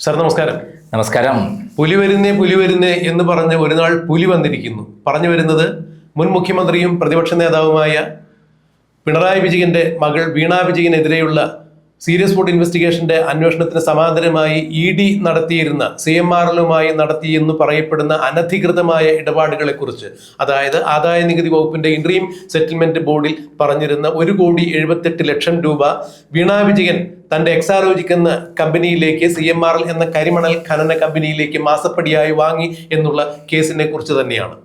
Sir നമസ്കാരം. നമസ്കാരം. പുലി വരുന്നേ എന്ന് പറഞ്ഞ് ഒരു നാൾ പുലി വന്നിരിക്കുന്നു. പറഞ്ഞു വരുന്നത് മുൻ മുഖ്യമന്ത്രിയും പ്രതിപക്ഷ നേതാവുമായ പിണറായി വിജയന്റെ മകൾ വീണ വിജയനെതിരെയുള്ള സീരിയസ് ഫുഡ് ഇൻവെസ്റ്റിഗേഷന്റെ അന്വേഷണത്തിന് സമാന്തരമായി ഇ.ഡി. നടത്തിയിരുന്ന CMRL-മായി നടത്തിയെന്ന് പറയപ്പെടുന്ന അനധികൃതമായ ഇടപാടുകളെ കുറിച്ച്, അതായത് ആദായ നികുതി വകുപ്പിന്റെ ഇൻട്രീം സെറ്റിൽമെന്റ് ബോർഡിൽ പറഞ്ഞിരുന്ന 1,78,00,000 രൂപ വീണ വിജയൻ തന്റെ എക്സാലോജിക് എന്ന കമ്പനിയിലേക്ക് CMRL എന്ന കരിമണൽ ഖനന കമ്പനിയിലേക്ക് മാസപ്പടിയായി വാങ്ങി എന്നുള്ള കേസിനെ കുറിച്ച് തന്നെയാണ്.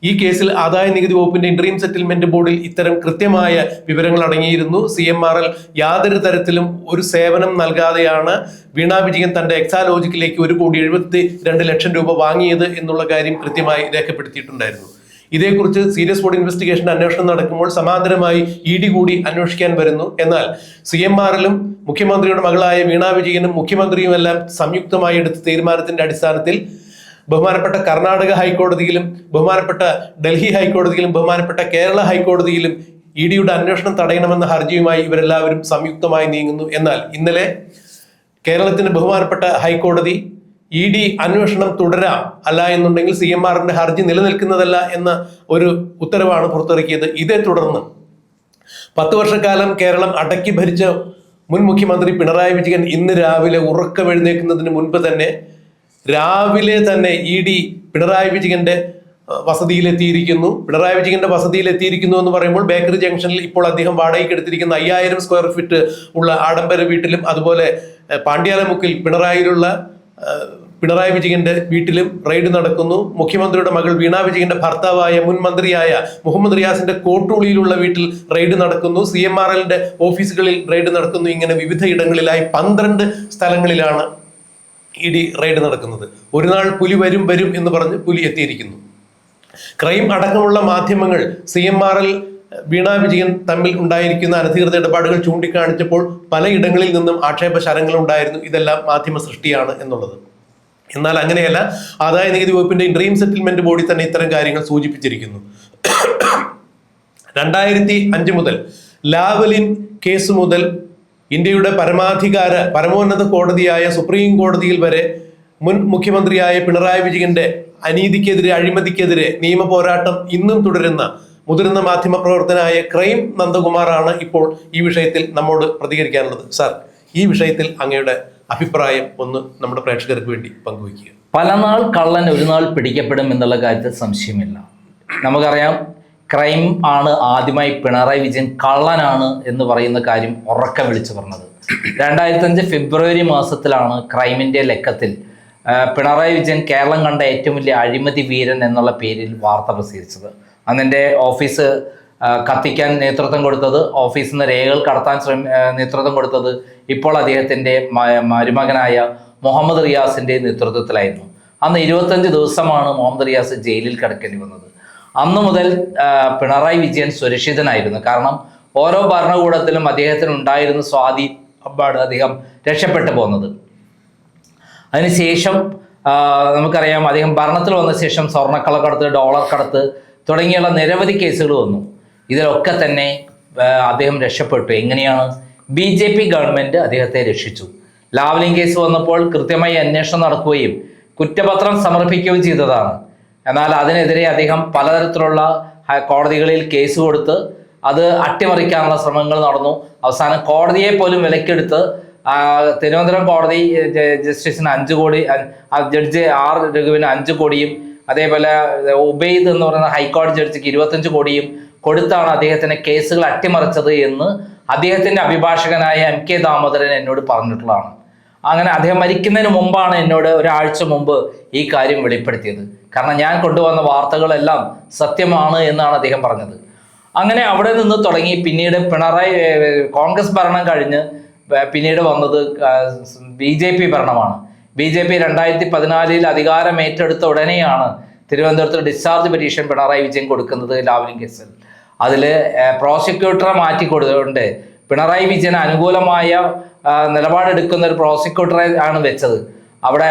ഈ കേസിൽ ആദായ നികുതി വകുപ്പിന്റെ ഇൻട്രീം സെറ്റിൽമെന്റ് ബോർഡിൽ ഇത്തരം കൃത്യമായ വിവരങ്ങൾ അടങ്ങിയിരുന്നു. CMRL യാതൊരു തരത്തിലും ഒരു സേവനം നൽകാതെയാണ് വീണ വിജയൻ തന്റെ എക്സാലോജിക്കിലേക്ക് 1,72,00,000 രൂപ വാങ്ങിയത് എന്നുള്ള കാര്യം കൃത്യമായി രേഖപ്പെടുത്തിയിട്ടുണ്ടായിരുന്നു. ഇതേക്കുറിച്ച് സീരിയസ് ഫുഡ് ഇൻവെസ്റ്റിഗേഷൻ അന്വേഷണം നടക്കുമ്പോൾ സമാന്തരമായി ഇ.ഡി. കൂടി അന്വേഷിക്കാൻ വരുന്നു. എന്നാൽ CMRL-ഉം മുഖ്യമന്ത്രിയുടെ മകളായ വീണ വിജയനും മുഖ്യമന്ത്രിയുമെല്ലാം സംയുക്തമായി എടുത്ത തീരുമാനത്തിന്റെ അടിസ്ഥാനത്തിൽ ബഹുമാനപ്പെട്ട കർണാടക ഹൈക്കോടതിയിലും ബഹുമാനപ്പെട്ട ഡൽഹി ഹൈക്കോടതിയിലും ബഹുമാനപ്പെട്ട കേരള ഹൈക്കോടതിയിലും ഇ.ഡിയുടെ അന്വേഷണം തടയണമെന്ന ഹർജിയുമായി ഇവരെല്ലാവരും സംയുക്തമായി നീങ്ങുന്നു. എന്നാൽ ഇന്നലെ കേരളത്തിന്റെ ബഹുമാനപ്പെട്ട ഹൈക്കോടതി ഇ.ഡി അന്വേഷണം തുടരാം, അല്ല എന്നുണ്ടെങ്കിൽ CMRL-ന്റെ ഹർജി നിലനിൽക്കുന്നതല്ല എന്ന ഒരു ഉത്തരവാണ് പുറത്തിറക്കിയത്. ഇതേ തുടർന്ന് 10 വർഷക്കാലം കേരളം അടക്കി ഭരിച്ച മുൻ മുഖ്യമന്ത്രി പിണറായി വിജയൻ ഇന്ന് രാവിലെ ഉറക്കമെഴുന്നേൽക്കുന്നതിന് മുൻപ് തന്നെ രാവിലെ തന്നെ ഇ.ഡി. പിണറായി വിജയന്റെ വസതിയിലെത്തിയിരിക്കുന്നു. പിണറായി വിജയന്റെ വസതിയിലെത്തിയിരിക്കുന്നു എന്ന് പറയുമ്പോൾ ബേക്കറി ജംഗ്ഷനിൽ ഇപ്പോൾ അദ്ദേഹം വാടകയ്ക്ക് എടുത്തിരിക്കുന്ന 5000 സ്ക്വയർ ഫീറ്റ് ഉള്ള ആഡംബര വീട്ടിലും, അതുപോലെ പാണ്ഡ്യാലമുക്കിൽ പിണറായി വിജയന്റെ വീട്ടിലും റെയ്ഡ് നടക്കുന്നു. മുഖ്യമന്ത്രിയുടെ മകൾ വീണ വിജയന്റെ ഭർത്താവായ മുൻ മന്ത്രിയായ മുഹമ്മദ് റിയാസിന്റെ കോട്ടൂളിയിലുള്ള വീട്ടിൽ റെയ്ഡ് നടക്കുന്നു. CMRL-ന്റെ ഓഫീസുകളിൽ റെയ്ഡ് നടക്കുന്നു. ഇങ്ങനെ വിവിധ ഇടങ്ങളിലായി 12 സ്ഥലങ്ങളിലാണ് ഇ.ഡി. റെയ്ഡ് നടക്കുന്നത്. ഒരു നാൾ പുലി വരും എന്ന് പറഞ്ഞ് പുലി എത്തിയിരിക്കുന്നു. ക്രൈം അടക്കമുള്ള മാധ്യമങ്ങൾ CMRL വീണ വിജയൻ തമ്മിൽ ഉണ്ടായിരിക്കുന്ന അനധികൃത ഇടപാടുകൾ ചൂണ്ടിക്കാണിച്ചപ്പോൾ പലയിടങ്ങളിൽ നിന്നും ആക്ഷേപ ശരങ്ങൾ ഉണ്ടായിരുന്നു. ഇതെല്ലാം മാധ്യമ സൃഷ്ടിയാണ് എന്നുള്ളത്. എന്നാൽ അങ്ങനെയല്ല. ആദായ നികുതി വകുപ്പിന്റെ ഇൻട്രീം സെറ്റിൽമെന്റ് ബോർഡിൽ തന്നെ ഇത്തരം കാര്യങ്ങൾ സൂചിപ്പിച്ചിരിക്കുന്നു. 2005 മുതൽ ലാവലിൻ കേസ് മുതൽ ഇന്ത്യയുടെ പരമോന്നത കോടതിയായ സുപ്രീം കോടതിയിൽ വരെ മുൻ മുഖ്യമന്ത്രിയായ പിണറായി വിജയന്റെ അനീതിക്കെതിരെ, അഴിമതിക്കെതിരെ നിയമ പോരാട്ടം ഇന്നും തുടരുന്ന മുതിർന്ന മാധ്യമ പ്രവർത്തനായ ക്രൈം നന്ദകുമാറാണ് ഇപ്പോൾ ഈ വിഷയത്തിൽ നമ്മോട് പ്രതികരിക്കാനുള്ളത്. സാർ, ഈ വിഷയത്തിൽ അങ്ങയുടെ അഭിപ്രായം ഒന്ന് നമ്മുടെ പ്രേക്ഷകർക്ക് വേണ്ടി പങ്കുവയ്ക്കുക. പല നാൾ കള്ളൻ ഒരു നാൾ പിടിക്കപ്പെടും എന്നുള്ള കാര്യത്തിൽ സംശയമില്ല. നമുക്കറിയാം, ക്രൈം ആണ് ആദ്യമായി പിണറായി വിജയൻ കള്ളനാണ് എന്ന് പറയുന്ന കാര്യം ഉറക്കെ വിളിച്ചു പറഞ്ഞത്. 2005 ഫെബ്രുവരി മാസത്തിലാണ് ക്രൈമിൻ്റെ ലക്കത്തിൽ പിണറായി വിജയൻ കേരളം കണ്ട ഏറ്റവും വലിയ അഴിമതി വീരൻ എന്നുള്ള പേരിൽ വാർത്ത പ്രസിദ്ധീകരിച്ചത്. അന്നെൻ്റെ ഓഫീസ് കത്തിക്കാൻ നേതൃത്വം കൊടുത്തത്, ഓഫീസിൽ നിന്ന് രേഖകൾ കടത്താൻ നേതൃത്വം കൊടുത്തത് ഇപ്പോൾ അദ്ദേഹത്തിൻ്റെ മരുമകനായ മുഹമ്മദ് റിയാസിൻ്റെ നേതൃത്വത്തിലായിരുന്നു. അന്ന് 25 ദിവസമാണ് മുഹമ്മദ് റിയാസ് ജയിലിൽ കിടക്കേണ്ടി വന്നത്. അന്നു മുതൽ പിണറായി വിജയൻ സുരക്ഷിതനായിരുന്നു. കാരണം ഓരോ ഭരണകൂടത്തിലും അദ്ദേഹത്തിന് ഉണ്ടായിരുന്ന സ്വാധീനമാണ് അദ്ദേഹം രക്ഷപ്പെട്ടു പോകുന്നത്. അതിനുശേഷം നമുക്കറിയാം, അദ്ദേഹം ഭരണത്തിൽ വന്ന ശേഷം സ്വർണ്ണക്കള്ളക്കടത്ത്, ഡോളർ കടത്ത് തുടങ്ങിയുള്ള നിരവധി കേസുകൾ വന്നു. ഇതിലൊക്കെ തന്നെ അദ്ദേഹം രക്ഷപ്പെട്ടു. എങ്ങനെയാണ്? BJP ഗവൺമെൻറ് അദ്ദേഹത്തെ രക്ഷിച്ചു. ലാവ്ലിൻ കേസ് വന്നപ്പോൾ കൃത്യമായി അന്വേഷണം നടക്കുകയും കുറ്റപത്രം സമർപ്പിക്കുകയും ചെയ്തതാണ്. എന്നാൽ അതിനെതിരെ അദ്ദേഹം പലതരത്തിലുള്ള കോടതികളിൽ കേസ് കൊടുത്ത് അത് അട്ടിമറിക്കാനുള്ള ശ്രമങ്ങൾ നടന്നു. അവസാനം കോടതിയെ പോലും വിലക്കെടുത്ത് തിരുവനന്തപുരം കോടതി ജസ്റ്റിസിന് 5 കോടി, ജഡ്ജി R. രഘുവിന് 5 കോടിയും, അതേപോലെ ഉബൈദ് എന്ന് പറയുന്ന ഹൈക്കോടതി ജഡ്ജിക്ക് 25 കോടിയും കൊടുത്താണ് അദ്ദേഹത്തിന് കേസുകൾ അട്ടിമറിച്ചത് എന്ന് അദ്ദേഹത്തിൻ്റെ അഭിഭാഷകനായ M.K. ദാമോദരൻ എന്നോട് പറഞ്ഞിട്ടുള്ളതാണ്. അങ്ങനെ അദ്ദേഹം മരിക്കുന്നതിന് മുമ്പാണ് എന്നോട് ഒരാഴ്ച മുമ്പ് ഈ കാര്യം വെളിപ്പെടുത്തിയത്. കാരണം ഞാൻ കൊണ്ടുവന്ന വാർത്തകളെല്ലാം സത്യമാണ് എന്നാണ് അദ്ദേഹം പറഞ്ഞത്. അങ്ങനെ അവിടെ നിന്ന് തുടങ്ങി പിന്നീട് കോൺഗ്രസ് ഭരണം കഴിഞ്ഞ് പിന്നീട് വന്നത് BJP ഭരണമാണ്. BJP 2014 അധികാരം ഏറ്റെടുത്ത ഉടനെയാണ് തിരുവനന്തപുരത്ത് ഡിസ്ചാർജ് പെറ്റീഷൻ പിണറായി വിജയൻ കൊടുക്കുന്നത് ലാവ്ലിൻ കേസിൽ. അതിൽ പ്രോസിക്യൂട്ടറെ മാറ്റി കൊടുത്തുകൊണ്ട് പിണറായി വിജയന് അനുകൂലമായ നിലപാടെടുക്കുന്ന ഒരു പ്രോസിക്യൂട്ടറെ ആണ് വെച്ചത്. അവിടെ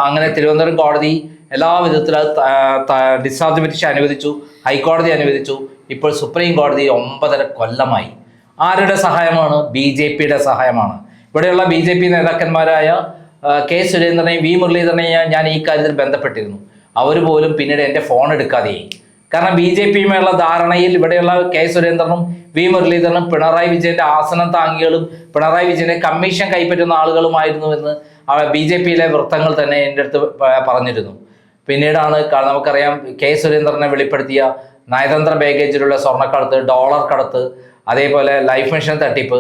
അങ്ങനെ തിരുവനന്തപുരം കോടതി എല്ലാ വിധത്തിലും ഡിസ്ചാർജ് പെറ്റീഷൻ അനുവദിച്ചു, ഹൈക്കോടതി അനുവദിച്ചു. ഇപ്പോൾ സുപ്രീം കോടതി 9.5 കൊല്ലമായി. ആരുടെ സഹായമാണ്? BJPയുടെ സഹായമാണ്. ഇവിടെയുള്ള BJP നേതാക്കന്മാരായ കെ സുരേന്ദ്രനെയും വി മുരളീധരനെയും ഞാൻ ഈ കാര്യത്തിൽ ബന്ധപ്പെട്ടിരുന്നു. അവർ പോലും പിന്നീട് എൻ്റെ ഫോൺ എടുക്കാതെയായി. കാരണം ബി ജെ പിയുമായുള്ള ധാരണയിൽ ഇവിടെയുള്ള കെ സുരേന്ദ്രനും വി മുരളീധരനും പിണറായി വിജയന്റെ ആസനം താങ്ങികളും പിണറായി വിജയന്റെ കമ്മീഷൻ കൈപ്പറ്റുന്ന ആളുകളുമായിരുന്നു എന്ന് ബി ജെ പിയിലെ വൃത്തങ്ങൾ തന്നെ എൻ്റെ അടുത്ത് പറഞ്ഞിരുന്നു. പിന്നീടാണ് നമുക്കറിയാം കെ സുരേന്ദ്രനെ വെളിപ്പെടുത്തിയ നയതന്ത്ര ബാഗേജിലുള്ള സ്വർണ്ണക്കടത്ത്, ഡോളർ കടത്ത്, അതേപോലെ ലൈഫ് മിഷൻ തട്ടിപ്പ്,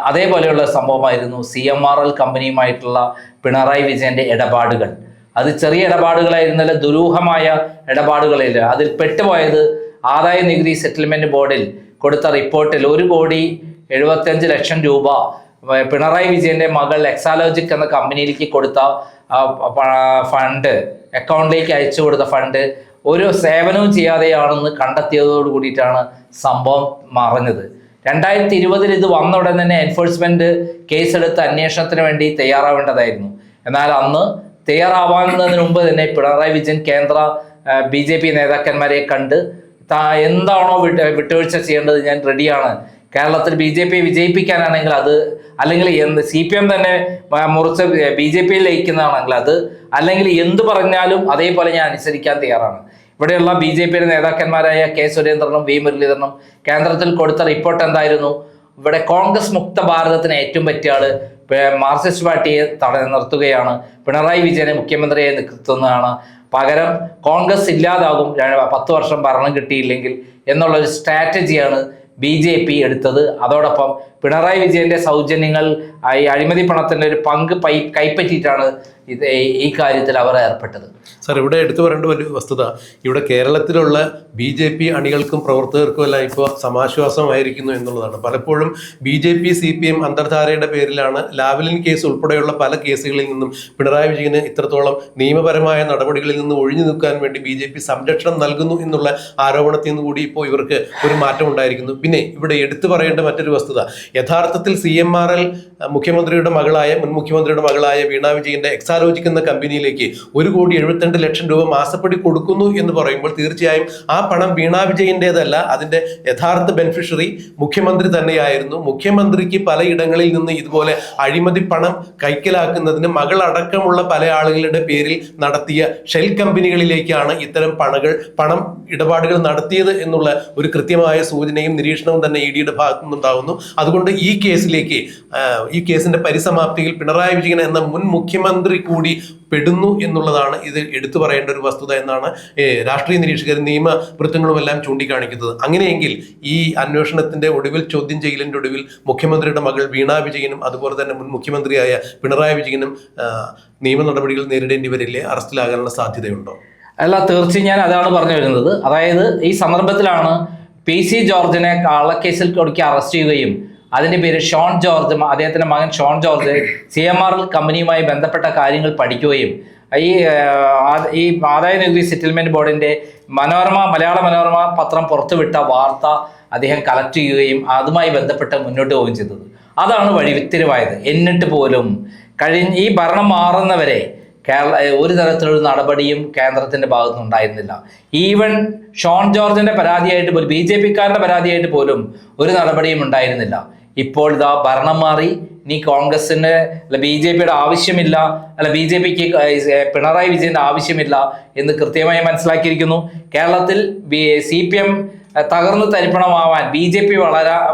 അതേപോലെയുള്ള സംഭവമായിരുന്നു CMRL കമ്പനിയുമായിട്ടുള്ള പിണറായി വിജയന്റെ ഇടപാടുകൾ. അത് ചെറിയ ഇടപാടുകളായിരുന്നല്ല, ദുരൂഹമായ ഇടപാടുകളില്ല. അതിൽ പെട്ടുപോയത് ആദായ നികുതി സെറ്റിൽമെന്റ് ബോർഡിൽ കൊടുത്ത റിപ്പോർട്ടിൽ 1,75,00,000 രൂപ പിണറായി വിജയന്റെ മകൾ എക്സാലോജിക് എന്ന കമ്പനിയിലേക്ക് കൊടുത്ത ഫണ്ട്, അക്കൗണ്ടിലേക്ക് അയച്ചു കൊടുത്ത ഫണ്ട് ഒരു സേവനവും ചെയ്യാതെയാണെന്ന് കണ്ടെത്തിയതോട് കൂടിയിട്ടാണ് സംഭവം മറഞ്ഞത്. 2020 ഇത് വന്ന ഉടൻ തന്നെ എൻഫോഴ്സ്മെന്റ് കേസെടുത്ത് അന്വേഷണത്തിന് വേണ്ടി തയ്യാറാവേണ്ടതായിരുന്നു. എന്നാൽ അന്ന് തയ്യാറാവാവുന്നതിന് മുമ്പ് തന്നെ പിണറായി വിജയൻ കേന്ദ്ര BJP നേതാക്കന്മാരെ കണ്ട് എന്താണോ വിട്ടുവീഴ്ച ചെയ്യേണ്ടത് ഞാൻ റെഡിയാണ്, കേരളത്തിൽ BJP വിജയിപ്പിക്കാനാണെങ്കിൽ അത്, അല്ലെങ്കിൽ CPM തന്നെ മുറിച്ച് BJP ലയിക്കുന്നതാണെങ്കിൽ അത്, അല്ലെങ്കിൽ എന്ത് പറഞ്ഞാലും അതേപോലെ ഞാൻ അനുസരിക്കാൻ തയ്യാറാണ്. ഇവിടെയുള്ള BJPയുടെ നേതാക്കന്മാരായ കെ സുരേന്ദ്രനും വി മുരളീധരനും കേന്ദ്രത്തിൽ കൊടുത്ത റിപ്പോർട്ട് എന്തായിരുന്നു? ഇവിടെ കോൺഗ്രസ് മുക്ത ഭാരതത്തിന് ഏറ്റവും പറ്റിയ ആള് മാർക്സിസ്റ്റ് പാർട്ടിയെ നിർത്തുകയാണ്, പിണറായി വിജയനെ മുഖ്യമന്ത്രിയെ നിർത്തുന്നതാണ്, പകരം കോൺഗ്രസ് ഇല്ലാതാകും 10 വർഷം ഭരണം കിട്ടിയില്ലെങ്കിൽ എന്നുള്ളൊരു സ്ട്രാറ്റജിയാണ് BJP എടുത്തത്. അതോടൊപ്പം പിണറായി വിജയന്റെ സൗജന്യങ്ങൾ, ഈ അഴിമതി പണത്തിന്റെ ഒരു പങ്ക് കൈപ്പറ്റിയിട്ടാണ് ഈ കാര്യത്തിൽ അവർ ഏർപ്പെട്ടത്. സാർ, ഇവിടെ എടുത്തു പറയേണ്ട ഒരു വസ്തുത, ഇവിടെ കേരളത്തിലുള്ള BJP അണികൾക്കും പ്രവർത്തകർക്കും എല്ലാം ഇപ്പോൾ സമാശ്വാസമായിരിക്കുന്നു എന്നുള്ളതാണ്. പലപ്പോഴും BJP CPM അന്തർധാരയുടെ പേരിലാണ് ലാവ്ലിൻ കേസ് ഉൾപ്പെടെയുള്ള പല കേസുകളിൽ നിന്നും പിണറായി വിജയന് ഇത്രത്തോളം നിയമപരമായ നടപടികളിൽ നിന്ന് ഒഴിഞ്ഞു നിൽക്കാൻ വേണ്ടി BJP സംരക്ഷണം നൽകുന്നു എന്നുള്ള ആരോപണത്തിൽ നിന്ന് കൂടി ഇപ്പോൾ ഇവർക്ക് ഒരു മാറ്റം ഉണ്ടായിരിക്കുന്നു. പിന്നെ ഇവിടെ എടുത്തു പറയേണ്ട മറ്റൊരു വസ്തുത, യഥാർത്ഥത്തിൽ CMRL മുൻ മുഖ്യമന്ത്രിയുടെ മകളായ വീണ വിജയന്റെ എക്സാലോജിക് എന്ന കമ്പനിയിലേക്ക് 1,72,00,000 രൂപ മാസപ്പടി കൊടുക്കുന്നു എന്ന് പറയുമ്പോൾ തീർച്ചയായും ആ പണം വീണ വിജയന്റേതല്ല, അതിന്റെ യഥാർത്ഥ ബെനിഫിഷ്യറി മുഖ്യമന്ത്രി തന്നെയായിരുന്നു. മുഖ്യമന്ത്രിക്ക് പലയിടങ്ങളിൽ നിന്ന് ഇതുപോലെ അഴിമതി പണം കൈക്കലാക്കുന്നതിന് മകളടക്കമുള്ള പല ആളുകളുടെ പേരിൽ നടത്തിയ ഷെൽ കമ്പനികളിലേക്കാണ് ഇത്തരം പണം ഇടപാടുകൾ നടത്തിയത് എന്നുള്ള ഒരു കൃത്യമായ സൂചനയും നിരീക്ഷണവും തന്നെ EDയുടെ ഭാഗത്തു നിന്നുണ്ടാകുന്നു. അതുകൊണ്ട് ഈ കേസിന്റെ പരിസമാപ്തിയിൽ പിണറായി വിജയൻ എന്ന മുൻ മുഖ്യമന്ത്രി കൂടി പെടുന്നു എന്നുള്ളതാണ് ഇത് എടുത്തു പറയേണ്ട ഒരു വസ്തുത എന്നാണ് രാഷ്ട്രീയ നിരീക്ഷകരും നിയമവൃത്തങ്ങളും എല്ലാം ചൂണ്ടിക്കാണിക്കുന്നത്. അങ്ങനെയെങ്കിൽ ഈ അന്വേഷണത്തിന്റെ ഒടുവിൽ, ചോദ്യം ചെയ്യലിന്റെ ഒടുവിൽ മുഖ്യമന്ത്രിയുടെ മകൾ വീണ വിജയനും അതുപോലെ തന്നെ മുൻ മുഖ്യമന്ത്രിയായ പിണറായി വിജയനും നിയമ നടപടികൾ നേരിടേണ്ടി വരില്ലേ? അറസ്റ്റിലാകാനുള്ള സാധ്യതയുണ്ടോ? അല്ല, തീർച്ചയായും ഞാൻ അതാണ് പറഞ്ഞു വരുന്നത്. അതായത് ഈ സന്ദർഭത്തിലാണ് PC ജോർജിനെ കള്ളക്കേസിൽ കൊടുക്കി അറസ്റ്റ് ചെയ്യുകയും അതിന്റെ പേര് ഷോൺ ജോർജ്, അദ്ദേഹത്തിന്റെ മകൻ ഷോൺ ജോർജ് CMRL കമ്പനിയുമായി ബന്ധപ്പെട്ട കാര്യങ്ങൾ പഠിക്കുകയും ഈ ആദായ നികുതി സെറ്റിൽമെന്റ് ബോർഡിന്റെ മലയാള മനോരമ പത്രം പുറത്തുവിട്ട വാർത്ത അദ്ദേഹം കളക്ട് ചെയ്യുകയും അതുമായി ബന്ധപ്പെട്ട് മുന്നോട്ട് പോവുകയും ചെയ്തത്. അതാണ് വഴിത്തിരിവായത്. എന്നിട്ട് പോലും ഈ ഭരണം മാറുന്നവരെ ഒരു തരത്തിലൊരു നടപടിയും കേന്ദ്രത്തിന്റെ ഭാഗത്തുനിന്ന് ഉണ്ടായിരുന്നില്ല. ഈവൻ ഷോൺ ജോർജിന്റെ പരാതിയായിട്ട് പോലും, BJPക്കാരുടെ പരാതിയായിട്ട് പോലും ഒരു നടപടിയും ഉണ്ടായിരുന്നില്ല. ഇപ്പോൾ ഇതാ ഭരണം മാറി, ഇനി കോൺഗ്രസിന് BJPയുടെ ആവശ്യമില്ല, BJPക്ക് പിണറായി വിജയന്റെ ആവശ്യമില്ല എന്ന് കൃത്യമായി മനസ്സിലാക്കിയിരിക്കുന്നു. കേരളത്തിൽ CPM തകർന്നു തരിപ്പണമാവാൻ, BJP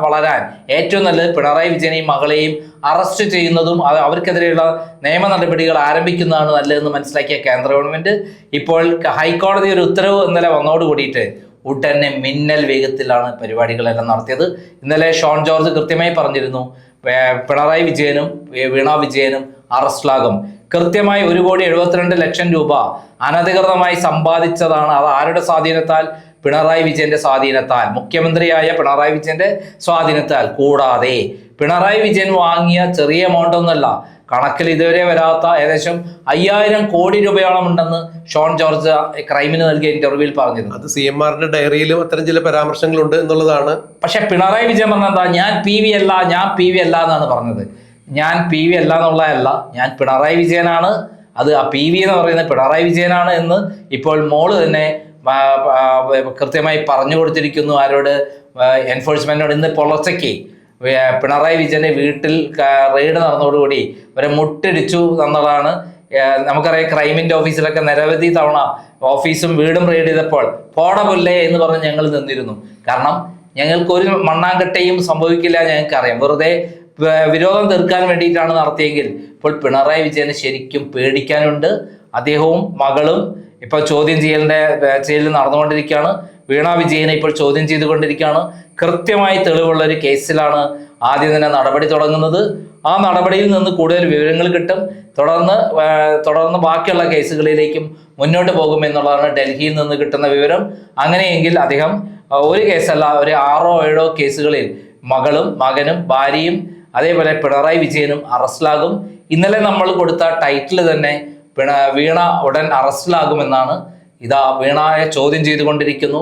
വളരാൻ ഏറ്റവും നല്ലത് പിണറായി വിജയനെയും മകളെയും അറസ്റ്റ് ചെയ്യുന്നതും അവർക്കെതിരെയുള്ള നിയമ നടപടികൾ ആരംഭിക്കുന്നതാണ് നല്ലതെന്ന് മനസ്സിലാക്കിയ കേന്ദ്ര ഗവൺമെന്റ് ഇപ്പോൾ ഹൈക്കോടതി ഒരു ഉത്തരവ് ഇന്നലെ വന്നോടുകൂടിയിട്ട് ഉടനെ മിന്നൽ വേഗത്തിലാണ് പരിപാടികളെല്ലാം നടത്തിയത്. ഇന്നലെ ഷോൺ ജോർജ് കൃത്യമായി പറഞ്ഞിരുന്നു, പിണറായി വിജയനും വീണ വിജയനും അറസ്റ്റിലാകും. കൃത്യമായി 1,72,00,000 രൂപ അനധികൃതമായി സമ്പാദിച്ചതാണ്. അത് ആരുടെ സ്വാധീനത്താൽ? പിണറായി വിജയന്റെ സ്വാധീനത്താൽ, മുഖ്യമന്ത്രിയായ പിണറായി വിജയന്റെ സ്വാധീനത്താൽ. കൂടാതെ പിണറായി വിജയൻ വാങ്ങിയ ചെറിയ എമൗണ്ട് ഒന്നുമല്ല, കണക്കിൽ ഇതുവരെ വരാത്ത ഏകദേശം 5,000 കോടി രൂപയോളം ഉണ്ടെന്ന് ഷോൺ ജോർജ് ക്രൈമിന് നൽകിയ ഇന്റർവ്യൂവിൽ പറഞ്ഞിരുന്നു. അത് CMRന്റെ ഡയറിയിലും അത്തരം ചില പരാമർശങ്ങളുണ്ട് എന്നുള്ളതാണ്. പക്ഷെ പിണറായി വിജയൻ പറഞ്ഞെന്താ? ഞാൻ PV അല്ല എന്നാണ് പറഞ്ഞത്. ഞാൻ PV അല്ല എന്നുള്ളതല്ല, ഞാൻ പിണറായി വിജയനാണ്, അത് ആ PV എന്ന് പറയുന്നത് പിണറായി വിജയനാണ് എന്ന് ഇപ്പോൾ മോള് തന്നെ കൃത്യമായി പറഞ്ഞു കൊടുത്തിരിക്കുന്നു. ആരോട്? എൻഫോഴ്സ്മെന്റിനോട്. ഇന്ന് പുലർച്ചയ്ക്ക് പിണറായി വിജയന്റെ വീട്ടിൽ റെയ്ഡ് നടന്നതോടുകൂടി ഇവരെ മുട്ടിടിച്ചു എന്നുള്ളതാണ്. നമുക്കറിയാം ക്രൈമിന്റെ ഓഫീസിലൊക്കെ നിരവധി തവണ ഓഫീസും വീടും റെയ്ഡ് ചെയ്തപ്പോൾ പോടപൊല്ലേ എന്ന് പറഞ്ഞ് ഞങ്ങൾ നിന്നിരുന്നു. കാരണം ഞങ്ങൾക്ക് ഒരു മണ്ണാങ്കട്ടയും സംഭവിക്കില്ല, ഞങ്ങൾക്കറിയാം. വെറുതെ വിരോധം തീർക്കാൻ വേണ്ടിയിട്ടാണ് നടത്തിയെങ്കിൽ ഇപ്പോൾ പിണറായി വിജയന് ശരിക്കും പേടിക്കാനുണ്ട്. അദ്ദേഹവും മകളും ഇപ്പോൾ ചോദ്യം ചെയ്യൽ നടന്നുകൊണ്ടിരിക്കുകയാണ്. വീണ വിജയനെ ഇപ്പോൾ ചോദ്യം ചെയ്തുകൊണ്ടിരിക്കുകയാണ്. കൃത്യമായി തെളിവുള്ള ഒരു കേസിലാണ് ആദ്യം തന്നെ നടപടി തുടങ്ങുന്നത്. ആ നടപടിയിൽ നിന്ന് കൂടുതൽ വിവരങ്ങൾ കിട്ടും. തുടർന്ന് ബാക്കിയുള്ള കേസുകളിലേക്കും മുന്നോട്ട് പോകും എന്നുള്ളതാണ് ഡൽഹിയിൽ നിന്ന് കിട്ടുന്ന വിവരം. അങ്ങനെയെങ്കിൽ അദ്ദേഹം ഒരു കേസല്ല, ഒരു 6 or 7 കേസുകളിൽ മകളും മകനും ഭാര്യയും അതേപോലെ പിണറായി വിജയനും അറസ്റ്റിലാകും. ഇന്നലെ നമ്മൾ കൊടുത്ത ടൈറ്റിൽ തന്നെ വീണ ഉടൻ അറസ്റ്റിലാകുമെന്നാണ്. ഇതാ വീണയെ ചോദ്യം ചെയ്തുകൊണ്ടിരിക്കുന്നു.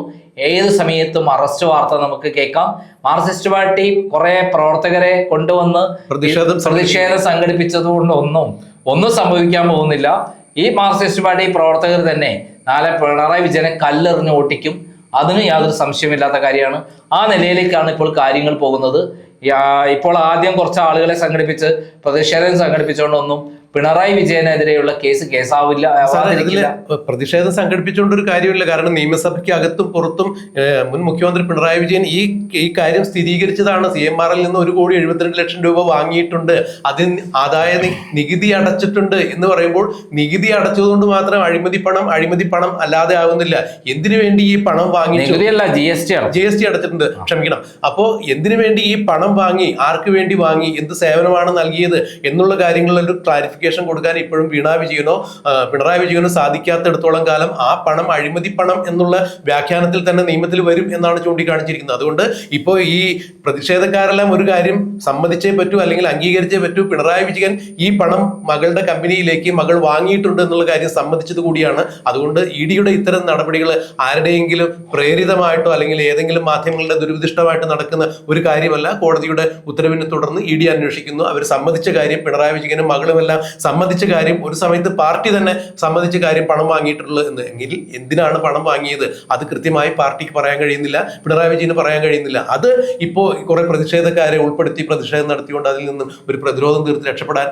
ഏത് സമയത്തും അറസ്റ്റ് വാർത്ത നമുക്ക് കേൾക്കാം. മാർക്സിസ്റ്റ് പാർട്ടി കുറെ പ്രവർത്തകരെ കൊണ്ടുവന്ന് പ്രതിഷേധം സംഘടിപ്പിച്ചതുകൊണ്ട് ഒന്നും സംഭവിക്കാൻ പോകുന്നില്ല. ഈ മാർക്സിസ്റ്റ് പാർട്ടി പ്രവർത്തകർ തന്നെ നാളെ പിണറായി വിജയനെ കല്ലെറിഞ്ഞ് ഓട്ടിക്കും. അതിന് യാതൊരു സംശയമില്ലാത്ത കാര്യമാണ്. ആ നിലയിലേക്കാണ് ഇപ്പോൾ കാര്യങ്ങൾ പോകുന്നത്. ഇപ്പോൾ ആദ്യം കുറച്ച് ആളുകളെ സംഘടിപ്പിച്ച് പ്രതിഷേധം സംഘടിപ്പിച്ചുകൊണ്ടൊന്നും പിണറായി വിജയനെതിരെയുള്ള കേസാവില്ല. പ്രതിഷേധം സംഘടിപ്പിച്ചുകൊണ്ട് ഒരു കാര്യമില്ല. കാരണം നിയമസഭയ്ക്ക് അകത്തും പുറത്തും മുൻ മുഖ്യമന്ത്രി പിണറായി വിജയൻ ഈ കാര്യം സ്ഥിരീകരിച്ചതാണ്. CMRൽ നിന്ന് 1,72,00,000 രൂപ വാങ്ങിയിട്ടുണ്ട്, അതിന് ആദായ നികുതി അടച്ചിട്ടുണ്ട് എന്ന് പറയുമ്പോൾ നികുതി അടച്ചതുകൊണ്ട് മാത്രം അഴിമതി പണം അല്ലാതെ ആവുന്നില്ല. എന്തിനു വേണ്ടി ഈ പണം വാങ്ങി? GST അടച്ചിട്ടുണ്ട്, ക്ഷമിക്കണം. അപ്പോ എന്തിനു വേണ്ടി ഈ പണം വാങ്ങി, ആർക്ക് വേണ്ടി വാങ്ങി, എന്ത് സേവനമാണ് നൽകിയത് എന്നുള്ള കാര്യങ്ങളിലൊരു ക്ലാരിഫിക്കേഷൻ കൊടുക്കാൻ ഇപ്പോഴും പിണറായി വിജയനോ സാധിക്കാത്തിടത്തോളം കാലം ആ പണം അഴിമതി പണം എന്നുള്ള വ്യാഖ്യാനത്തിൽ തന്നെ നിയമത്തിൽ വരും എന്നാണ് ചൂണ്ടിക്കാണിച്ചിരിക്കുന്നത്. അതുകൊണ്ട് ഇപ്പോൾ ഈ പ്രതിഷേധക്കാരെല്ലാം ഒരു കാര്യം സമ്മതിച്ചേ പറ്റൂ, അല്ലെങ്കിൽ അംഗീകരിച്ചേ പറ്റൂ. പിണറായി വിജയൻ ഈ പണം മകളുടെ കമ്പനിയിലേക്ക് മകൾ വാങ്ങിയിട്ടുണ്ട് എന്നുള്ള കാര്യം സമ്മതിച്ചത് കൂടിയാണ്. അതുകൊണ്ട് EDയുടെ ഇത്തരം നടപടികൾ ആരുടെയെങ്കിലും പ്രേരിതമായിട്ടോ അല്ലെങ്കിൽ ഏതെങ്കിലും മാധ്യമങ്ങളുടെ ദുരുദ്ദിഷ്ടമായിട്ട് നടക്കുന്ന ഒരു കാര്യമല്ല. കോടതിയുടെ ഉത്തരവിനെ തുടർന്ന് ED അന്വേഷിക്കുന്നു. അവർ സമ്മതിച്ച കാര്യം, പിണറായി വിജയനും മകളുമെല്ലാം സമ്മതിച്ച കാര്യം, ഒരു സമയത്ത് പാർട്ടി തന്നെ സമ്മതിച്ച കാര്യം പണം വാങ്ങിയിട്ടുള്ളത് എങ്കിൽ എന്തിനാണ് പണം വാങ്ങിയത് അത് കൃത്യമായി പാർട്ടിക്ക് പറയാൻ കഴിയുന്നില്ല, പിണറായി വിജയന് പറയാൻ കഴിയുന്നില്ല. അത് ഇപ്പോൾ കുറെ പ്രതിഷേധക്കാരെ ഉൾപ്പെടുത്തി പ്രതിഷേധം നടത്തിക്കൊണ്ട് അതിൽ നിന്നും ഒരു പ്രതിരോധം തീർത്ത് രക്ഷപ്പെടാൻ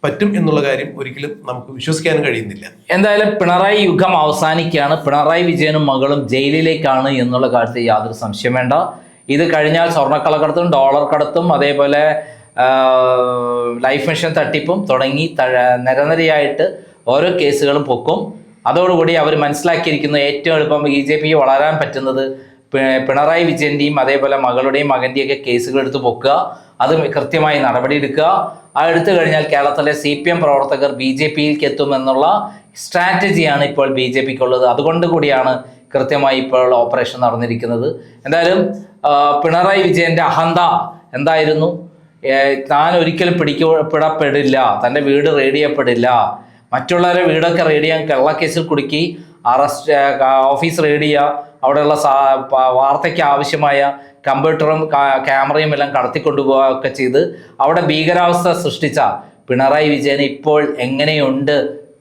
പറ്റും എന്നുള്ള കാര്യം ഒരിക്കലും നമുക്ക് വിശ്വസിക്കാനും കഴിയുന്നില്ല. എന്തായാലും പിണറായി യുഗം അവസാനിക്കുകയാണ്. പിണറായി വിജയനും മകളും ജയിലിലേക്കാണ് എന്നുള്ള കാര്യത്തിൽ യാതൊരു സംശയം വേണ്ട. ഇത് കഴിഞ്ഞാൽ സ്വർണ്ണക്കള്ളക്കടത്തും ഡോളർ കടത്തും അതേപോലെ ലൈഫ് മിഷൻ തട്ടിപ്പും തുടങ്ങി നിരനിരയായിട്ട് ഓരോ കേസുകളും പൊക്കും. അതോടുകൂടി അവർ മനസ്സിലാക്കിയിരിക്കുന്നു ഏറ്റവും എളുപ്പം BJPക്ക് വളരാൻ പറ്റുന്നത് പിണറായി വിജയന്റെയും അതേപോലെ മകളുടെയും മകന്റെയൊക്കെ കേസുകൾ എടുത്ത് പൊക്കുക, അത് കൃത്യമായി നടപടിയെടുക്കുക. ആ എടുത്തു കഴിഞ്ഞാൽ കേരളത്തിലെ CPM പ്രവർത്തകർ BJPയിലേക്ക് എത്തുമെന്നുള്ള സ്ട്രാറ്റജിയാണ് ഇപ്പോൾ BJPക്കുള്ളത്. അതുകൊണ്ട് കൂടിയാണ് കൃത്യമായി ഇപ്പോൾ ഓപ്പറേഷൻ നടന്നിരിക്കുന്നത്. എന്തായാലും പിണറായി വിജയന്റെ അഹന്ത എന്തായിരുന്നു? താൻ ഒരിക്കലും പിടിക്കപ്പെടില്ല, തൻ്റെ വീട് റെയ്ഡ് ചെയ്യപ്പെടില്ല, മറ്റുള്ളവരുടെ വീടൊക്കെ റെയ്ഡ് ചെയ്യാൻ കള്ളക്കേസിൽ കുടുക്കി ഓഫീസ് റെയ്ഡ് ചെയ്യുക, അവിടെയുള്ള വാർത്തയ്ക്ക് ആവശ്യമായ കമ്പ്യൂട്ടറും ക്യാമറയും എല്ലാം കടത്തിക്കൊണ്ടുപോവുകയൊക്കെ ചെയ്ത് അവിടെ ഭീകരാവസ്ഥ സൃഷ്ടിച്ച പിണറായി വിജയൻ ഇപ്പോൾ എങ്ങനെയുണ്ട്?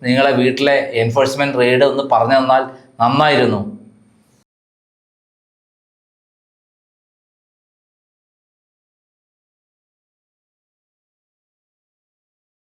നിങ്ങളെ വീട്ടിലെ എൻഫോഴ്സ്മെന്റ് റെയ്ഡ് ഒന്ന് പറഞ്ഞു തന്നാൽ നന്നായിരുന്നു.